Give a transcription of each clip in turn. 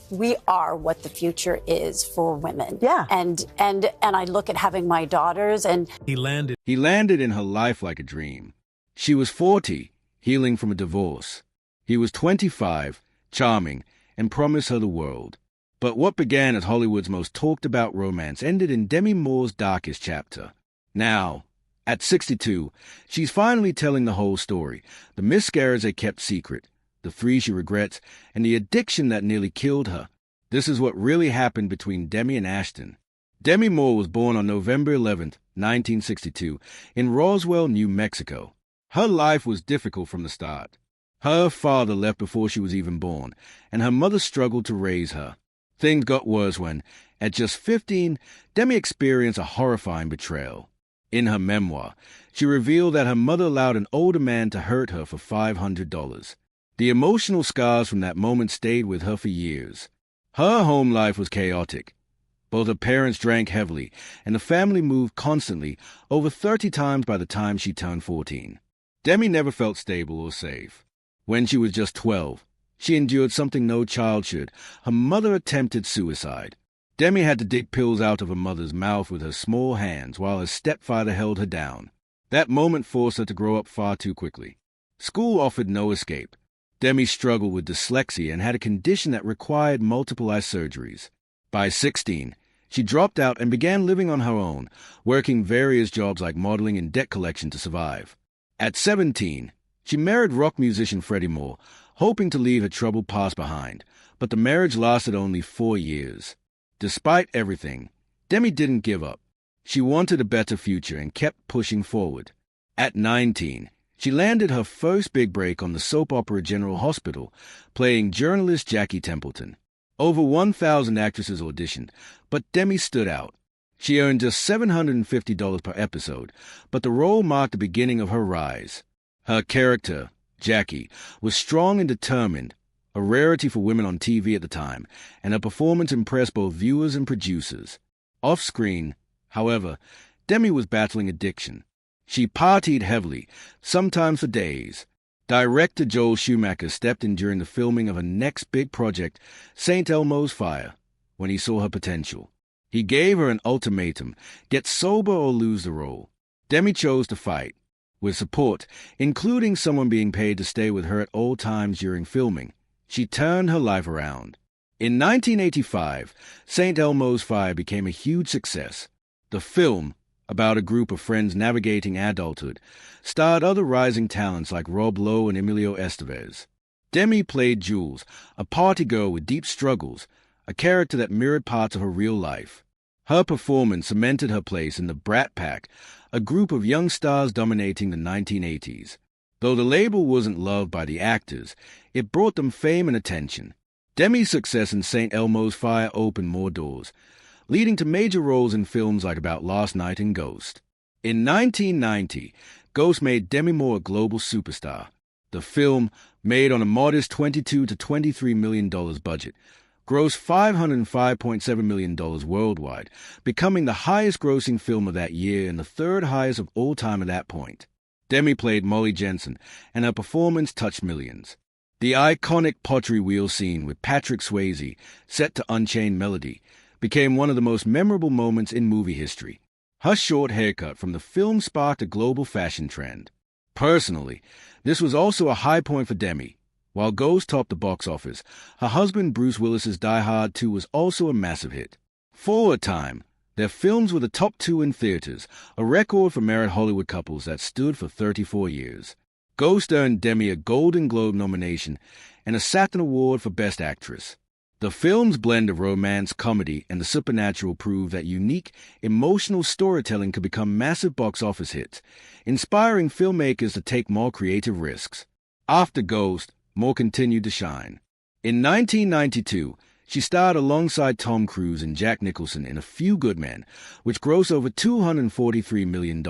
we are what the future is for women. Yeah. And I look at having my daughters, and He landed in her life like a dream. She was 40, healing from a divorce. He was 25, charming, and promised her the world. But what began as Hollywood's most talked-about romance ended in Demi Moore's darkest chapter. Now, at 62, she's finally telling the whole story. The miscarriage they kept secret, the 3 she regrets, and the addiction that nearly killed her. This is what really happened between Demi and Ashton. Demi Moore was born on November 11, 1962, in Roswell, New Mexico. Her life was difficult from the start. Her father left before she was even born, and her mother struggled to raise her. Things got worse when, at just 15, Demi experienced a horrifying betrayal. In her memoir, she revealed that her mother allowed an older man to hurt her for $500. The emotional scars from that moment stayed with her for years. Her home life was chaotic. Both her parents drank heavily, and the family moved constantly, over 30 times by the time she turned 14. Demi never felt stable or safe. When she was just 12, she endured something no child should. Her mother attempted suicide. Demi had to dig pills out of her mother's mouth with her small hands while her stepfather held her down. That moment forced her to grow up far too quickly. School offered no escape. Demi struggled with dyslexia and had a condition that required multiple eye surgeries. By 16, she dropped out and began living on her own, working various jobs like modeling and debt collection to survive. At 17, she married rock musician Freddie Moore, hoping to leave her troubled past behind, but the marriage lasted only 4 years. Despite everything, Demi didn't give up. She wanted a better future and kept pushing forward. At 19, she landed her first big break on the soap opera General Hospital, playing journalist Jackie Templeton. Over 1,000 actresses auditioned, but Demi stood out. She earned just $750 per episode, but the role marked the beginning of her rise. Her character, Jackie, was strong and determined, a rarity for women on TV at the time, and her performance impressed both viewers and producers. Off-screen, however, Demi was battling addiction. She partied heavily, sometimes for days. Director Joel Schumacher stepped in during the filming of her next big project, St. Elmo's Fire, when he saw her potential. He gave her an ultimatum: get sober or lose the role. Demi chose to fight. With support, including someone being paid to stay with her at all times during filming, she turned her life around. In 1985, St. Elmo's Fire became a huge success. The film, about a group of friends navigating adulthood, starred other rising talents like Rob Lowe and Emilio Estevez. Demi played Jules, a party girl with deep struggles, a character that mirrored parts of her real life. Her performance cemented her place in the Brat Pack, a group of young stars dominating the 1980s. Though the label wasn't loved by the actors, it brought them fame and attention. Demi's success in St. Elmo's Fire opened more doors, leading to major roles in films like About Last Night and Ghost. In 1990, Ghost made Demi Moore a global superstar. The film, made on a modest $22 to $23 million budget, grossed $505.7 million worldwide, becoming the highest-grossing film of that year and the third highest of all time at that point. Demi played Molly Jensen, and her performance touched millions. The iconic pottery wheel scene with Patrick Swayze, set to Unchained Melody, became one of the most memorable moments in movie history. Her short haircut from the film sparked a global fashion trend. Personally, this was also a high point for Demi. While Ghost topped the box office, her husband Bruce Willis's Die Hard 2 was also a massive hit. For a time, their films were the top 2 in theaters, a record for married Hollywood couples that stood for 34 years. Ghost earned Demi a Golden Globe nomination and a Saturn Award for Best Actress. The film's blend of romance, comedy, and the supernatural proved that unique, emotional storytelling could become massive box office hits, inspiring filmmakers to take more creative risks. After Ghost, Moore continued to shine. In 1992, she starred alongside Tom Cruise and Jack Nicholson in A Few Good Men, which grossed over $243 million.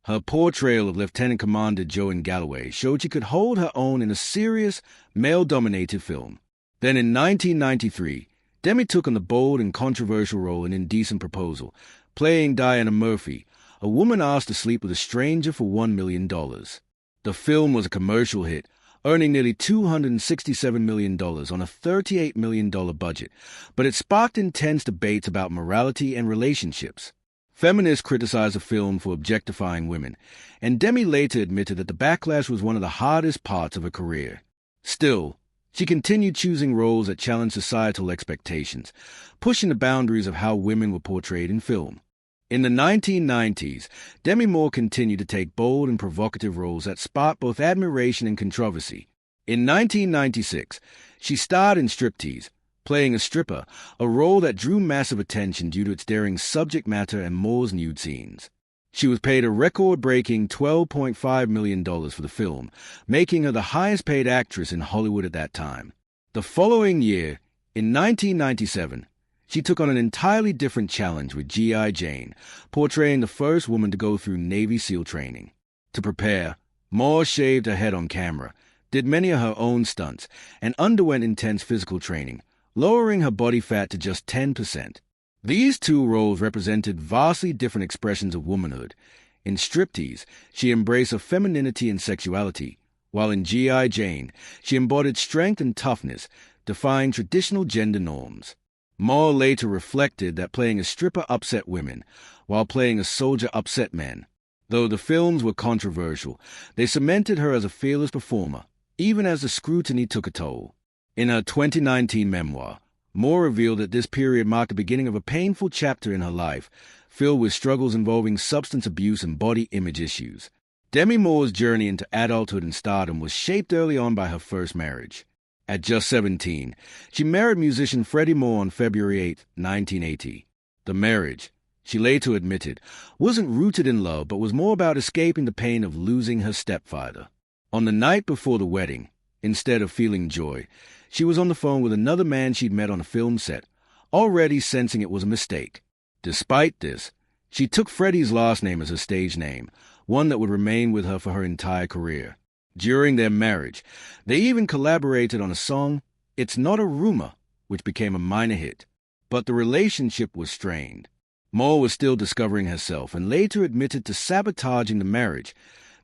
Her portrayal of Lieutenant Commander Joan Galloway showed she could hold her own in a serious, male-dominated film. Then in 1993, Demi took on the bold and controversial role in Indecent Proposal, playing Diana Murphy, a woman asked to sleep with a stranger for $1 million. The film was a commercial hit, earning nearly $267 million on a $38 million budget, but it sparked intense debates about morality and relationships. Feminists criticized the film for objectifying women, and Demi later admitted that the backlash was one of the hardest parts of her career. Still, she continued choosing roles that challenged societal expectations, pushing the boundaries of how women were portrayed in film. In the 1990s, Demi Moore continued to take bold and provocative roles that sparked both admiration and controversy. In 1996, she starred in Striptease, playing a stripper, a role that drew massive attention due to its daring subject matter and Moore's nude scenes. She was paid a record-breaking $12.5 million for the film, making her the highest-paid actress in Hollywood at that time. The following year, in 1997, she took on an entirely different challenge with G.I. Jane, portraying the first woman to go through Navy SEAL training. To prepare, Moore shaved her head on camera, did many of her own stunts, and underwent intense physical training, lowering her body fat to just 10%. These two roles represented vastly different expressions of womanhood. In Striptease, she embraced her femininity and sexuality, while in G.I. Jane, she embodied strength and toughness, defying traditional gender norms. Moore later reflected that playing a stripper upset women, while playing a soldier upset men. Though the films were controversial, they cemented her as a fearless performer, even as the scrutiny took a toll. In her 2019 memoir, Moore revealed that this period marked the beginning of a painful chapter in her life, filled with struggles involving substance abuse and body image issues. Demi Moore's journey into adulthood and stardom was shaped early on by her first marriage. At just 17, she married musician Freddie Moore on February 8, 1980. The marriage, she later admitted, wasn't rooted in love but was more about escaping the pain of losing her stepfather. On the night before the wedding, instead of feeling joy, she was on the phone with another man she'd met on a film set, already sensing it was a mistake. Despite this, she took Freddie's last name as her stage name, one that would remain with her for her entire career. During their marriage, they even collaborated on a song, It's Not a Rumor, which became a minor hit. But the relationship was strained. Moore was still discovering herself and later admitted to sabotaging the marriage,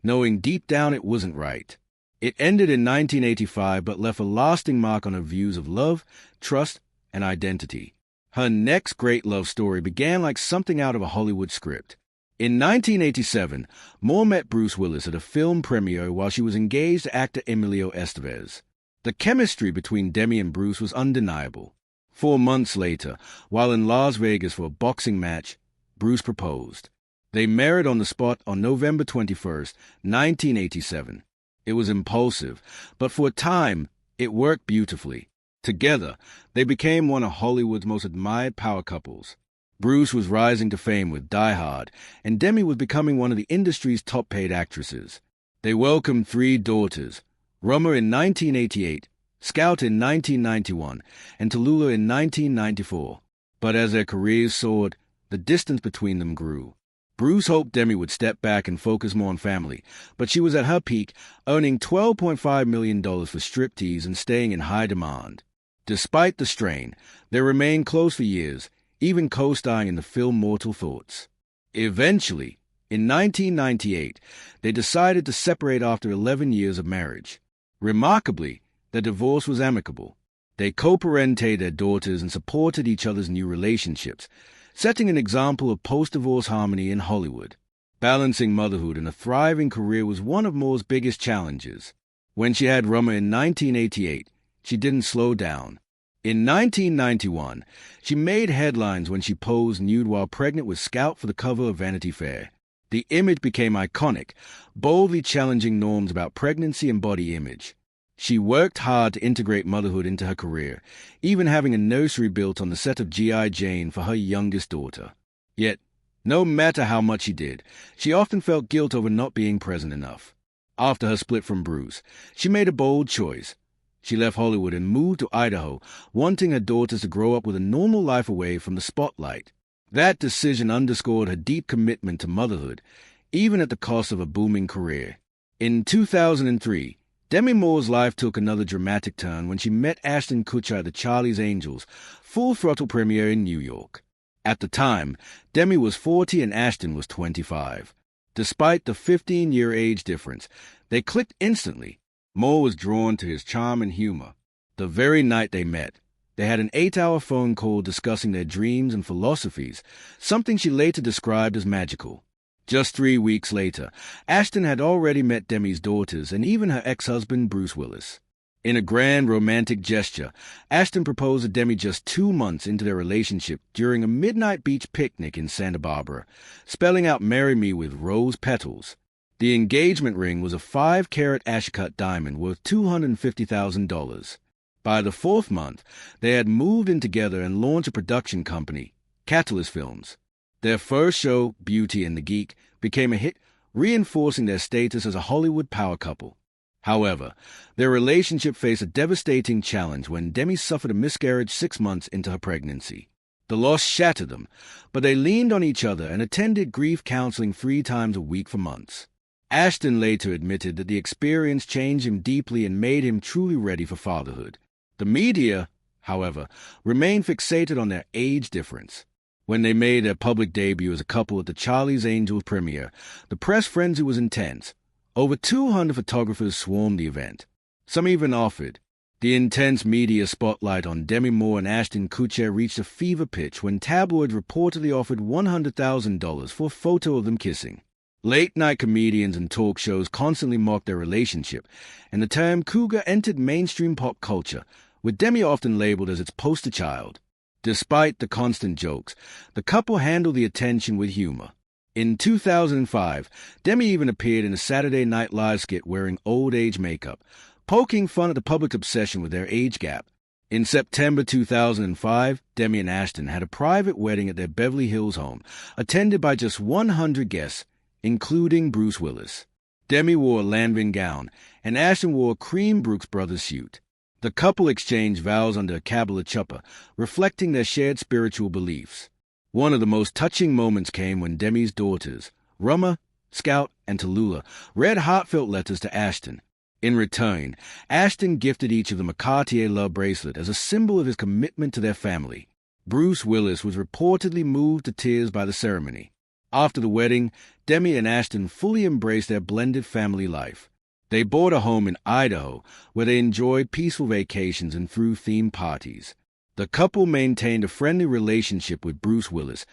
knowing deep down it wasn't right. It ended in 1985 but left a lasting mark on her views of love, trust, and identity. Her next great love story began like something out of a Hollywood script. In 1987, Moore met Bruce Willis at a film premiere while she was engaged to actor Emilio Estevez. The chemistry between Demi and Bruce was undeniable. 4 months later, while in Las Vegas for a boxing match, Bruce proposed. They married on the spot on November 21, 1987. It was impulsive, but for a time, it worked beautifully. Together, they became one of Hollywood's most admired power couples. Bruce was rising to fame with Die Hard, and Demi was becoming one of the industry's top-paid actresses. They welcomed 3 daughters, Roma in 1988, Scout in 1991, and Tallulah in 1994. But as their careers soared, the distance between them grew. Bruce hoped Demi would step back and focus more on family, but she was at her peak, earning $12.5 million for Striptease and staying in high demand. Despite the strain, they remained close for years, even co-starring in the film Mortal Thoughts. Eventually, in 1998, they decided to separate after 11 years of marriage. Remarkably, their divorce was amicable. They co-parented their daughters and supported each other's new relationships, setting an example of post-divorce harmony in Hollywood. Balancing motherhood and a thriving career was one of Moore's biggest challenges. When she had Roma in 1988, she didn't slow down. In 1991, she made headlines when she posed nude while pregnant with Scout for the cover of Vanity Fair. The image became iconic, boldly challenging norms about pregnancy and body image. She worked hard to integrate motherhood into her career, even having a nursery built on the set of G.I. Jane for her youngest daughter. Yet, no matter how much she did, she often felt guilt over not being present enough. After her split from Bruce, she made a bold choice. She left Hollywood and moved to Idaho, wanting her daughters to grow up with a normal life away from the spotlight. That decision underscored her deep commitment to motherhood, even at the cost of a booming career. In 2003, Demi Moore's life took another dramatic turn when she met Ashton Kutcher at the Charlie's Angels Full Throttle premiere in New York. At the time, Demi was 40 and Ashton was 25. Despite the 15-year age difference, they clicked instantly. Moore was drawn to his charm and humor. The very night they met, they had an 8-hour phone call discussing their dreams and philosophies, something she later described as magical. Just 3 weeks later, Ashton had already met Demi's daughters and even her ex-husband, Bruce Willis. In a grand romantic gesture, Ashton proposed to Demi just 2 months into their relationship during a midnight beach picnic in Santa Barbara, spelling out "Marry Me" with rose petals. The engagement ring was a 5-carat Ashcut diamond worth $250,000. By the 4th month, they had moved in together and launched a production company, Catalyst Films. Their first show, Beauty and the Geek, became a hit, reinforcing their status as a Hollywood power couple. However, their relationship faced a devastating challenge when Demi suffered a miscarriage 6 months into her pregnancy. The loss shattered them, but they leaned on each other and attended grief counseling 3 times a week for months. Ashton later admitted that the experience changed him deeply and made him truly ready for fatherhood. The media, however, remained fixated on their age difference. When they made their public debut as a couple at the Charlie's Angels premiere, the press frenzy was intense. Over 200 photographers swarmed the event. Some even offered. The intense media spotlight on Demi Moore and Ashton Kutcher reached a fever pitch when tabloids reportedly offered $100,000 for a photo of them kissing. Late-night comedians and talk shows constantly mocked their relationship, and the term cougar entered mainstream pop culture, with Demi often labeled as its poster child. Despite the constant jokes, the couple handled the attention with humor. In 2005, Demi even appeared in a Saturday Night Live skit wearing old-age makeup, poking fun at the public's obsession with their age gap. In September 2005, Demi and Ashton had a private wedding at their Beverly Hills home, attended by just 100 guests, including Bruce Willis. Demi wore a Lanvin gown, and Ashton wore a cream Brooks Brothers suit. The couple exchanged vows under a Kabbalah chuppah, reflecting their shared spiritual beliefs. One of the most touching moments came when Demi's daughters, Ruma, Scout, and Tallulah, read heartfelt letters to Ashton. In return, Ashton gifted each of them a Cartier love bracelet as a symbol of his commitment to their family. Bruce Willis was reportedly moved to tears by the ceremony. After the wedding, Demi and Ashton fully embraced their blended family life. They bought a home in Idaho, where they enjoyed peaceful vacations and threw themed parties. The couple maintained a friendly relationship with Bruce Willis,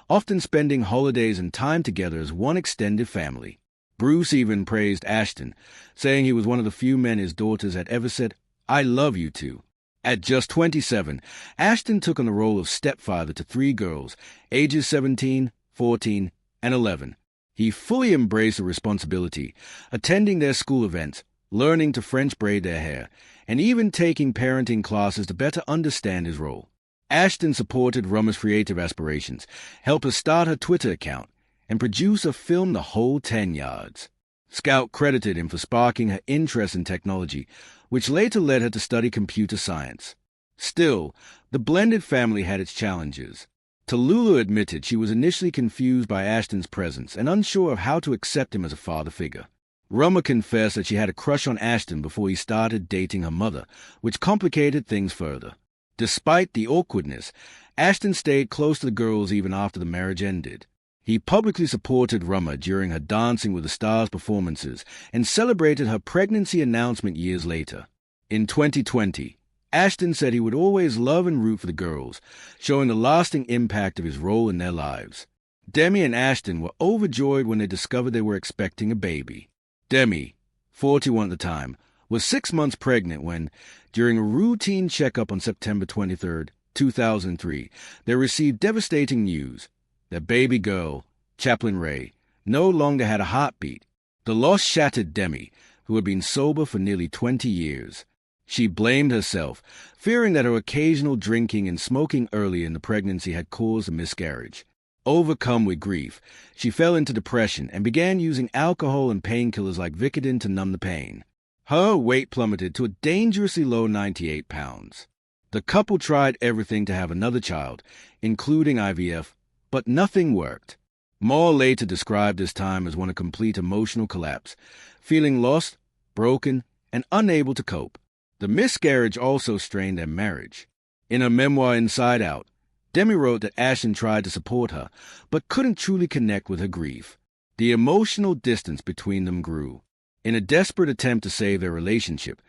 often spending holidays and time together as one extended family. Bruce even praised Ashton, saying he was one of the few men his daughters had ever said, "I love you" to. At just 27, Ashton took on the role of stepfather to 3 girls, ages 17, 14, and 11. He fully embraced the responsibility, attending their school events, learning to French braid their hair, and even taking parenting classes to better understand his role. Ashton supported Ruma's creative aspirations, helped her start her Twitter account, and produce a film The Whole 10 Yards. Scout credited him for sparking her interest in technology, which later led her to study computer science. Still, the blended family had its challenges. Tallulah admitted she was initially confused by Ashton's presence and unsure of how to accept him as a father figure. Ruma confessed that she had a crush on Ashton before he started dating her mother, which complicated things further. Despite the awkwardness, Ashton stayed close to the girls even after the marriage ended. He publicly supported Ruma during her Dancing with the Stars performances and celebrated her pregnancy announcement years later. In 2020, Ashton said he would always love and root for the girls, showing the lasting impact of his role in their lives. Demi and Ashton were overjoyed when they discovered they were expecting a baby. Demi, 41 at the time, was 6 months pregnant when, during a routine checkup on September 23, 2003, they received devastating news. Their baby girl, Chaplin Ray, no longer had a heartbeat. The loss shattered Demi, who had been sober for nearly 20 years. She blamed herself, fearing that her occasional drinking and smoking early in the pregnancy had caused a miscarriage. Overcome with grief, she fell into depression and began using alcohol and painkillers like Vicodin to numb the pain. Her weight plummeted to a dangerously low 98 pounds. The couple tried everything to have another child, including IVF, but nothing worked. Moore later described this time as one of complete emotional collapse, feeling lost, broken, and unable to cope. The miscarriage also strained their marriage. In her memoir Inside Out, Demi wrote that Ashton tried to support her, but couldn't truly connect with her grief. The emotional distance between them grew. In a desperate attempt to save their relationship,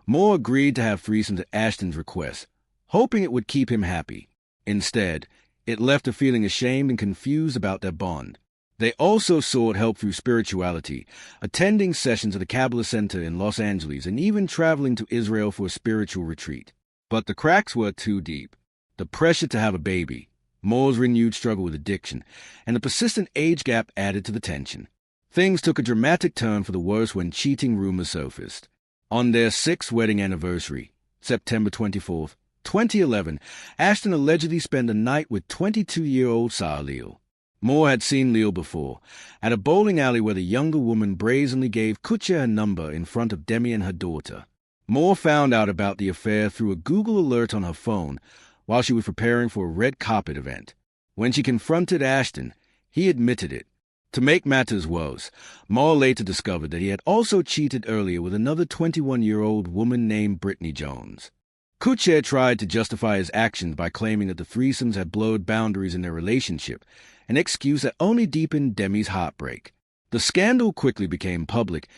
Moore agreed to have threesomes at Ashton's request, hoping it would keep him happy. Instead, it left her feeling ashamed and confused about their bond. They also sought help through spirituality, attending sessions at the Kabbalah Center in Los Angeles and even traveling to Israel for a spiritual retreat. But the cracks were too deep. The pressure to have a baby, Moore's renewed struggle with addiction, and the persistent age gap added to the tension. Things took a dramatic turn for the worse when cheating rumors surfaced. On their 6th wedding anniversary, September 24th, 2011, Ashton allegedly spent the night with 22-year-old Leal. Moore had seen Leal before, at a bowling alley where the younger woman brazenly gave Kutcher her number in front of Demi and her daughter. Moore found out about the affair through a Google alert on her phone while she was preparing for a red carpet event. When she confronted Ashton, he admitted it. To make matters worse, Moore later discovered that he had also cheated earlier with another 21-year-old woman named Brittany Jones. Kutcher tried to justify his actions by claiming that the threesomes had blurred boundaries in their relationship, an excuse that only deepened Demi's heartbreak. The scandal quickly became public,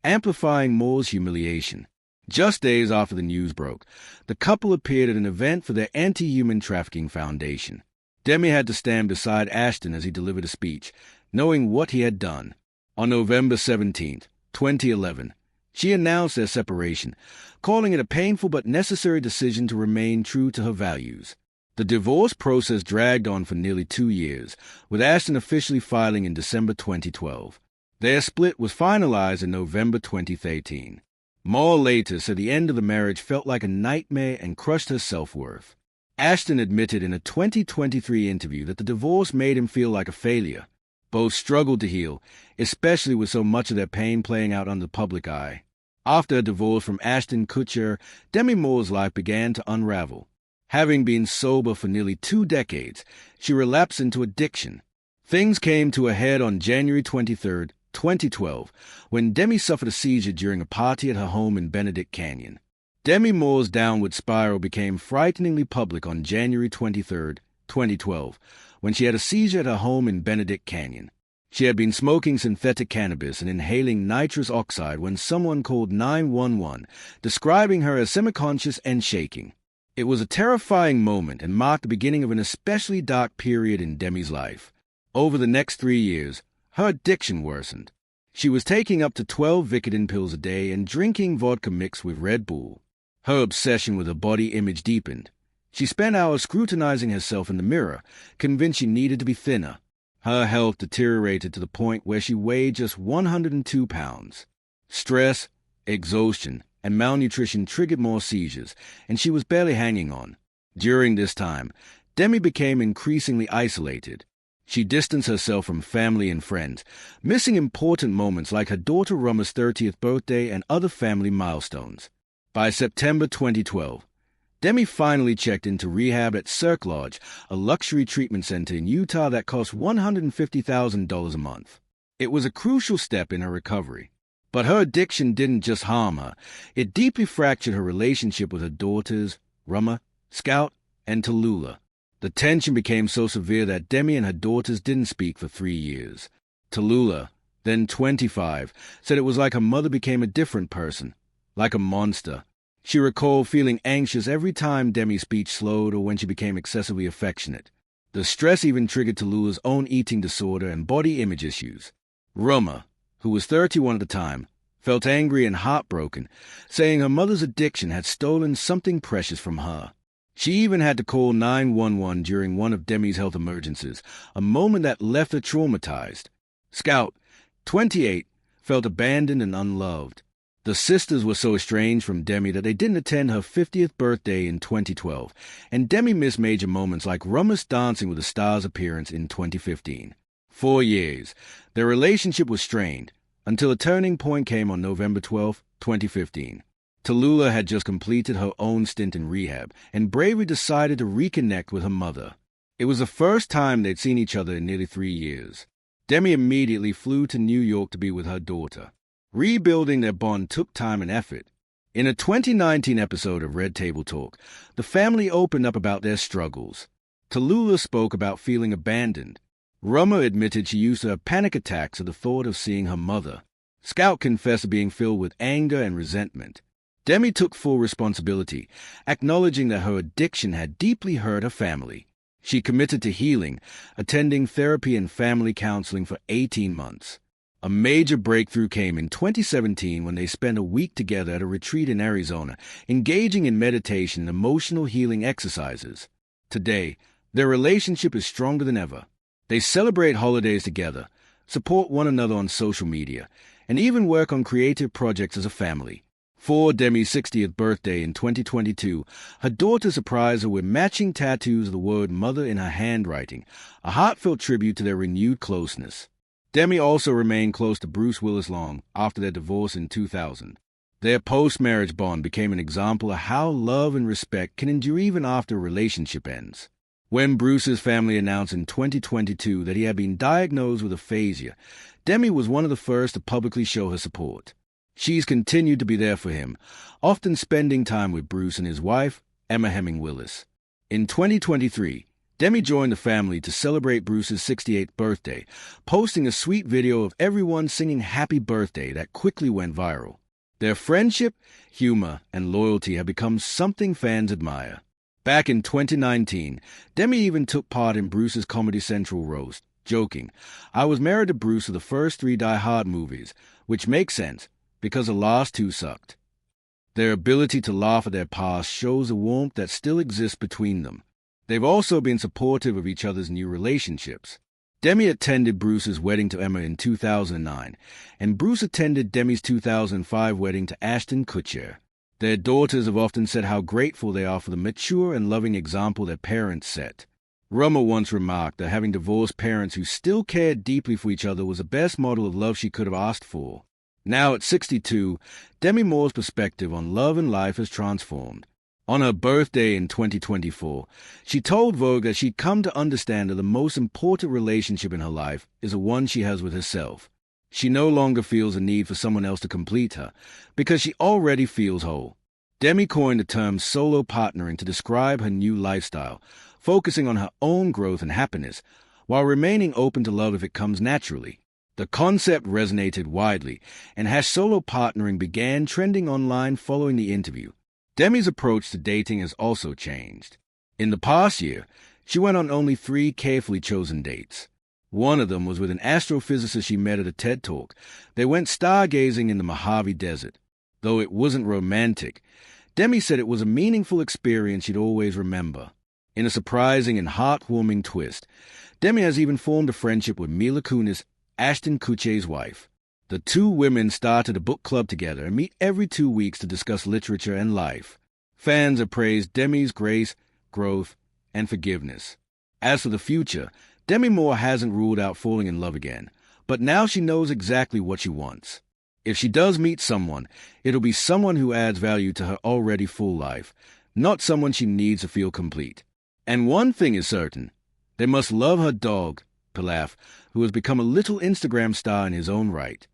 amplifying Moore's humiliation. Just days after the news broke, the couple appeared at an event for their anti-human trafficking foundation. Demi had to stand beside Ashton as he delivered a speech, knowing what he had done. On November 17, 2011, she announced their separation, calling it a painful but necessary decision to remain true to her values. The divorce process dragged on for nearly 2 years, with Ashton officially filing in December 2012. Their split was finalized in November 2013. Moore later said the end of the marriage felt like a nightmare and crushed her self-worth. Ashton admitted in a 2023 interview that the divorce made him feel like a failure. Both struggled to heal, especially with so much of their pain playing out under the public eye. After a divorce from Ashton Kutcher, Demi Moore's life began to unravel. Having been sober for nearly 2 decades, she relapsed into addiction. Things came to a head on January 23, 2012, when Demi suffered a seizure during a party at her home in Benedict Canyon. Demi Moore's downward spiral became frighteningly public on January 23, 2012, when she had a seizure at her home in Benedict Canyon. She had been smoking synthetic cannabis and inhaling nitrous oxide when someone called 911, describing her as semi-conscious and shaking. It was a terrifying moment and marked the beginning of an especially dark period in Demi's life. Over the next 3 years, her addiction worsened. She was taking up to 12 Vicodin pills a day and drinking vodka mixed with Red Bull. Her obsession with her body image deepened. She spent hours scrutinizing herself in the mirror, convinced she needed to be thinner. Her health deteriorated to the point where she weighed just 102 pounds. Stress, exhaustion, and malnutrition triggered more seizures, and she was barely hanging on. During this time, Demi became increasingly isolated. She distanced herself from family and friends, missing important moments like her daughter Rumma's 30th birthday and other family milestones. By September 2012, Demi finally checked into rehab at Cirque Lodge, a luxury treatment center in Utah that cost $150,000 a month. It was a crucial step in her recovery. But her addiction didn't just harm her. It deeply fractured her relationship with her daughters, Rumma, Scout, and Tallulah. The tension became so severe that Demi and her daughters didn't speak for 3 years. Tallulah, then 25, said it was like her mother became a different person, like a monster. She recalled feeling anxious every time Demi's speech slowed or when she became excessively affectionate. The stress even triggered Tallulah's own eating disorder and body image issues. Rumma, who was 31 at the time, felt angry and heartbroken, saying her mother's addiction had stolen something precious from her. She even had to call 911 during one of Demi's health emergencies, a moment that left her traumatized. Scout, 28, felt abandoned and unloved. The sisters were so estranged from Demi that they didn't attend her 50th birthday in 2012, and Demi missed major moments like Rumma's Dancing with the Stars appearance in 2015. 4 years, their relationship was strained, until a turning point came on November 12, 2015. Tallulah had just completed her own stint in rehab and bravely decided to reconnect with her mother. It was the first time they'd seen each other in nearly 3 years. Demi immediately flew to New York to be with her daughter. Rebuilding their bond took time and effort. In a 2019 episode of Red Table Talk, the family opened up about their struggles. Tallulah spoke about feeling abandoned. Rumma admitted she used to have panic attacks at the thought of seeing her mother. Scout confessed to being filled with anger and resentment. Demi took full responsibility, acknowledging that her addiction had deeply hurt her family. She committed to healing, attending therapy and family counseling for 18 months. A major breakthrough came in 2017 when they spent a week together at a retreat in Arizona, engaging in meditation and emotional healing exercises. Today, their relationship is stronger than ever. They celebrate holidays together, support one another on social media, and even work on creative projects as a family. For Demi's 60th birthday in 2022, her daughter surprised her with matching tattoos of the word mother in her handwriting, a heartfelt tribute to their renewed closeness. Demi also remained close to Bruce Willis long after their divorce in 2000. Their post-marriage bond became an example of how love and respect can endure even after a relationship ends. When Bruce's family announced in 2022 that he had been diagnosed with aphasia, Demi was one of the first to publicly show her support. She's continued to be there for him, often spending time with Bruce and his wife, Emma Hemming Willis. In 2023, Demi joined the family to celebrate Bruce's 68th birthday, posting a sweet video of everyone singing Happy Birthday that quickly went viral. Their friendship, humor, and loyalty have become something fans admire. Back in 2019, Demi even took part in Bruce's Comedy Central roast, joking, "I was married to Bruce for the first 3 Die Hard movies, which makes sense, because the last 2 sucked." Their ability to laugh at their past shows the warmth that still exists between them. They've also been supportive of each other's new relationships. Demi attended Bruce's wedding to Emma in 2009, and Bruce attended Demi's 2005 wedding to Ashton Kutcher. Their daughters have often said how grateful they are for the mature and loving example their parents set. Rummer once remarked that having divorced parents who still cared deeply for each other was the best model of love she could have asked for. Now at 62, Demi Moore's perspective on love and life has transformed. On her birthday in 2024, she told Vogue that she'd come to understand that the most important relationship in her life is the one she has with herself. She no longer feels a need for someone else to complete her, because she already feels whole. Demi coined the term solo partnering to describe her new lifestyle, focusing on her own growth and happiness, while remaining open to love if it comes naturally. The concept resonated widely, and solo partnering began trending online following the interview. Demi's approach to dating has also changed. In the past year, she went on only 3 carefully chosen dates. One of them was with an astrophysicist she met at a TED Talk. They went stargazing in the Mojave Desert. Though it wasn't romantic, Demi said it was a meaningful experience she'd always remember. In a surprising and heartwarming twist, Demi has even formed a friendship with Mila Kunis, Ashton Kutcher's wife. The 2 women started a book club together and meet every 2 weeks to discuss literature and life. Fans have praised Demi's grace, growth, and forgiveness. As for the future, Demi Moore hasn't ruled out falling in love again, but now she knows exactly what she wants. If she does meet someone, it'll be someone who adds value to her already full life, not someone she needs to feel complete. And one thing is certain, they must love her dog, Pilaf, who has become a little Instagram star in his own right.